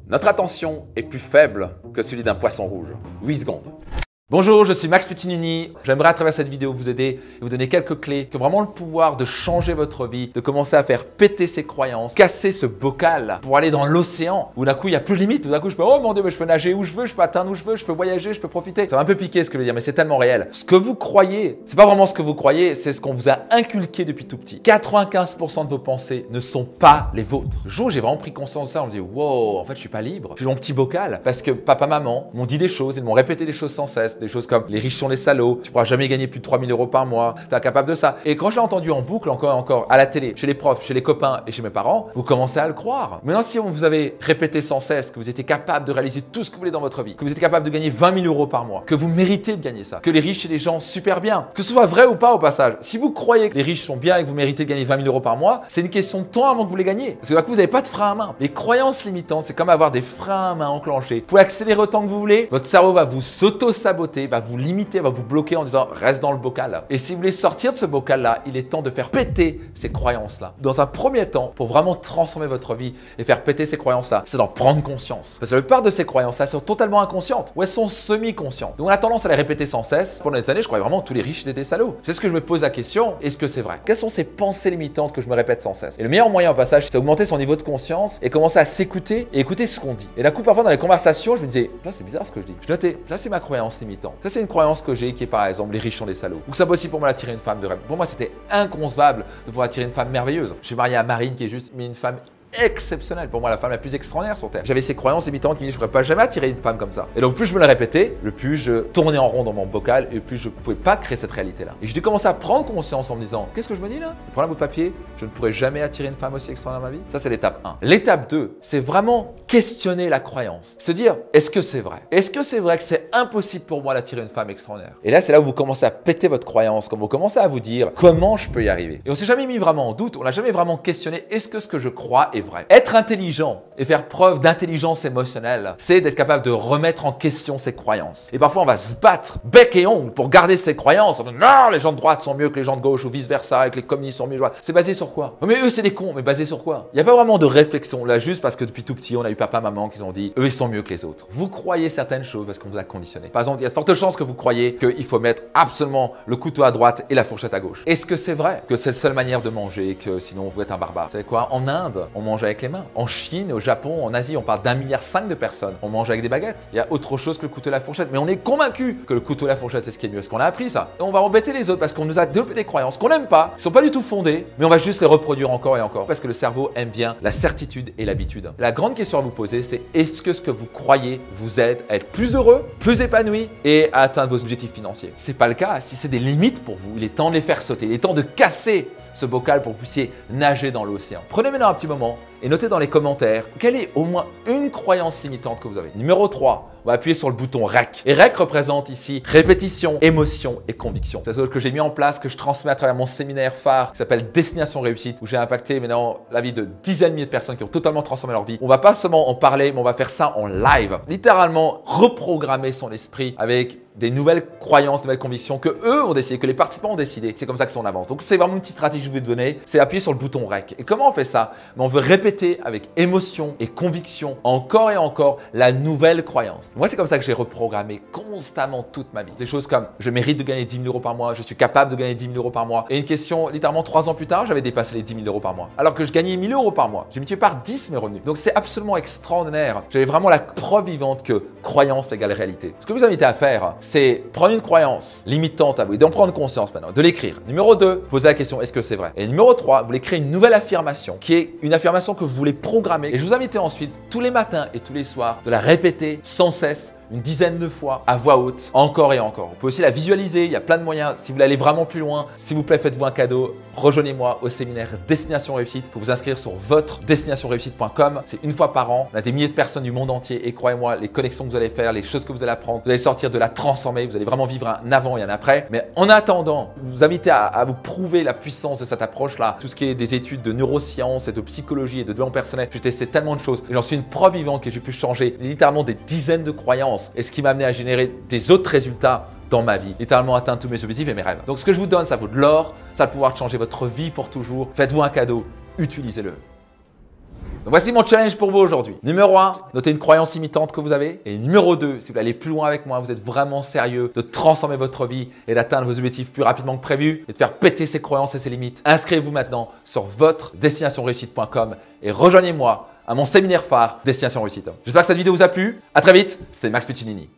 Notre attention est plus faible que celui d'un poisson rouge. 8 secondes. Bonjour, je suis Max Piccinini. J'aimerais à travers cette vidéo vous aider et vous donner quelques clés qui ont vraiment le pouvoir de changer votre vie, de commencer à faire péter ses croyances, casser ce bocal pour aller dans l'océan où d'un coup il n'y a plus de limite. Où d'un coup je peux, oh mon Dieu, mais je peux nager où je veux, je peux atteindre où je veux, je peux voyager, je peux profiter. Ça va un peu piquer ce que je veux dire, mais c'est tellement réel. Ce que vous croyez, c'est pas vraiment ce que vous croyez, c'est ce qu'on vous a inculqué depuis tout petit. 95% de vos pensées ne sont pas les vôtres. Le jour où j'ai vraiment pris conscience de ça, on me dit, wow, en fait je suis pas libre. J'ai mon petit bocal parce que papa, maman m'ont dit des choses, ils m'ont répété des choses sans cesse. Des choses comme les riches sont les salauds, tu pourras jamais gagner plus de 3 000 € par mois, tu es incapable de ça. Et quand je l'ai entendu en boucle encore et encore à la télé, chez les profs, chez les copains et chez mes parents, vous commencez à le croire. Maintenant, si on vous avait répété sans cesse que vous étiez capable de réaliser tout ce que vous voulez dans votre vie, que vous êtes capable de gagner 20 000 € par mois, que vous méritez de gagner ça, que les riches c'est des gens super bien, que ce soit vrai ou pas au passage, si vous croyez que les riches sont bien et que vous méritez de gagner 20 000 € par mois, c'est une question de temps avant que vous les gagnez. Parce que d'un coup, vous n'avez pas de frein à main. Les croyances limitantes, c'est comme avoir des freins à main enclenchés. Vous pouvez accélérer autant que vous voulez, votre cerveau va vous s'auto-saboter, va vous limiter, va vous bloquer en disant reste dans le bocal. Et si vous voulez sortir de ce bocal-là, il est temps de faire péter ces croyances-là. Dans un premier temps, pour vraiment transformer votre vie et faire péter ces croyances-là, c'est d'en prendre conscience. Parce que la plupart de ces croyances-là sont totalement inconscientes ou elles sont semi-conscientes. Donc on a tendance à les répéter sans cesse. Pendant des années, je croyais vraiment que tous les riches étaient des salauds. C'est ce que je me pose la question, est-ce que c'est vrai? Quelles sont ces pensées limitantes que je me répète sans cesse? Et le meilleur moyen au passage, c'est augmenter son niveau de conscience et commencer à s'écouter et écouter ce qu'on dit. Et d'un coup, parfois dans les conversations, je me disais, c'est bizarre ce que je dis. Je notais, ça c'est ma croyance limitante. Ça c'est une croyance que j'ai qui est par exemple les riches sont des salauds. Ou c'est possible pour moi d'attirer une femme de rêve. Pour moi, c'était inconcevable de pouvoir attirer une femme merveilleuse. Je suis marié à Marine qui est juste une femme exceptionnelle. Pour moi, la femme la plus extraordinaire sur Terre. J'avais ces croyances limitantes qui me disaient je ne pourrais pas jamais attirer une femme comme ça. Et donc, plus je me le répétais, le plus je tournais en rond dans mon bocal et plus je ne pouvais pas créer cette réalité-là. Et j'ai commencé à prendre conscience en me disant qu'est-ce que je me dis là? Je prends un bout de papier, je ne pourrais jamais attirer une femme aussi extraordinaire dans ma vie. Ça, c'est l'étape 1. L'étape 2, c'est vraiment questionner la croyance. Se dire est-ce que c'est vrai? Est-ce que c'est vrai que c'est impossible pour moi d'attirer une femme extraordinaire? Et là, c'est là où vous commencez à péter votre croyance, quand vous commencez à vous dire comment je peux y arriver. Et on s'est jamais mis vraiment en doute, on n'a jamais vraiment questionné est-ce que ce que je crois est vrai? Être intelligent et faire preuve d'intelligence émotionnelle, c'est d'être capable de remettre en question ses croyances. Et parfois, on va se battre bec et ongle pour garder ses croyances. Non, les gens de droite sont mieux que les gens de gauche ou vice-versa, et que les communistes sont mieux. C'est basé sur quoi? Mais eux, c'est des cons, mais basé sur quoi? Il n'y a pas vraiment de réflexion là, juste parce que depuis tout petit, on a eu papa, maman qui ont dit eux, ils sont mieux que les autres. Vous croyez certaines choses parce qu'on vous a conditionné. Par exemple, il y a de fortes chances que vous croyez qu'il faut mettre absolument le couteau à droite et la fourchette à gauche. Est-ce que c'est vrai que c'est la seule manière de manger, que sinon vous êtes un barbare? Vous savez quoi? En Inde, on mange avec les mains. En Chine, au Japon, en Asie, on parle d'1,5 milliard de personnes. On mange avec des baguettes. Il y a autre chose que le couteau et la fourchette. Mais on est convaincu que le couteau et la fourchette, c'est ce qui est mieux. Parce qu'on a appris ça. Et on va embêter les autres parce qu'on nous a développé des croyances qu'on n'aime pas, qui sont pas du tout fondées, mais on va juste les reproduire encore et encore. Parce que le cerveau aime bien la certitude et l'habitude. La grande question à vous poser, c'est est-ce que ce que vous croyez vous aide à être plus heureux, plus épanoui et à atteindre vos objectifs financiers? C'est pas le cas. Si c'est des limites pour vous, il est temps de les faire sauter. Il est temps de casser ce bocal pour que vous puissiez nager dans l'océan. Prenez maintenant un petit moment et notez dans les commentaires quelle est au moins une croyance limitante que vous avez. Numéro 3, on va appuyer sur le bouton REC. Et REC représente ici répétition, émotion et conviction. C'est ce que j'ai mis en place, que je transmets à travers mon séminaire phare qui s'appelle Destination Réussite, où j'ai impacté maintenant la vie de dizaines de milliers de personnes qui ont totalement transformé leur vie. On va pas seulement en parler, mais on va faire ça en live. Littéralement reprogrammer son esprit avec des nouvelles croyances, des nouvelles convictions que eux ont décidé, que les participants ont décidé. C'est comme ça que ça on avance. Donc c'est vraiment une petite stratégie que je vais vous donner, c'est appuyer sur le bouton REC. Et comment on fait ça? On veut répéter avec émotion et conviction encore et encore la nouvelle croyance. Moi, c'est comme ça que j'ai reprogrammé constamment toute ma vie. Des choses comme je mérite de gagner 10 000 € par mois, je suis capable de gagner 10 000 € par mois. Et une question, littéralement 3 ans plus tard, j'avais dépassé les 10 000 € par mois. Alors que je gagnais 1 000 € par mois. J'ai multiplié par 10 mes revenus. Donc c'est absolument extraordinaire. J'avais vraiment la preuve vivante que croyance égale réalité. Ce que je vous invite à faire, c'est prendre une croyance limitante à vous et d'en prendre conscience maintenant, de l'écrire. Numéro 2, posez la question est-ce que c'est vrai? Et numéro 3, vous voulez créer une nouvelle affirmation qui est une affirmation que vous voulez programmer. Et je vous invite ensuite tous les matins et tous les soirs de la répéter sans cesse une dizaine de fois à voix haute, encore et encore. Vous pouvez aussi la visualiser, il y a plein de moyens. Si vous voulez aller vraiment plus loin, s'il vous plaît, faites-vous un cadeau. Rejoignez-moi au séminaire Destination Réussite. Pour vous inscrire sur votre destinationreussite.com. C'est une fois par an. On a des milliers de personnes du monde entier et croyez-moi, les connexions que vous allez faire, les choses que vous allez apprendre, vous allez sortir de la transformer, vous allez vraiment vivre un avant et un après. Mais en attendant, je vous invite à vous prouver la puissance de cette approche-là. Tout ce qui est des études de neurosciences et de psychologie et de développement personnel, j'ai testé tellement de choses et j'en suis une preuve vivante que j'ai pu changer littéralement des dizaines de croyances. Et ce qui m'a amené à générer des autres résultats dans ma vie, littéralement atteindre tous mes objectifs et mes rêves. Donc ce que je vous donne, ça vaut de l'or, ça a le pouvoir de changer votre vie pour toujours. Faites-vous un cadeau, utilisez-le. Donc voici mon challenge pour vous aujourd'hui. Numéro 1, notez une croyance limitante que vous avez. Et numéro 2, si vous voulez aller plus loin avec moi, vous êtes vraiment sérieux de transformer votre vie et d'atteindre vos objectifs plus rapidement que prévu et de faire péter ses croyances et ses limites, inscrivez-vous maintenant sur votre destinationreussite.com et rejoignez-moi à mon séminaire phare Destination Réussite. J'espère que cette vidéo vous a plu. À très vite, c'était Max Piccinini.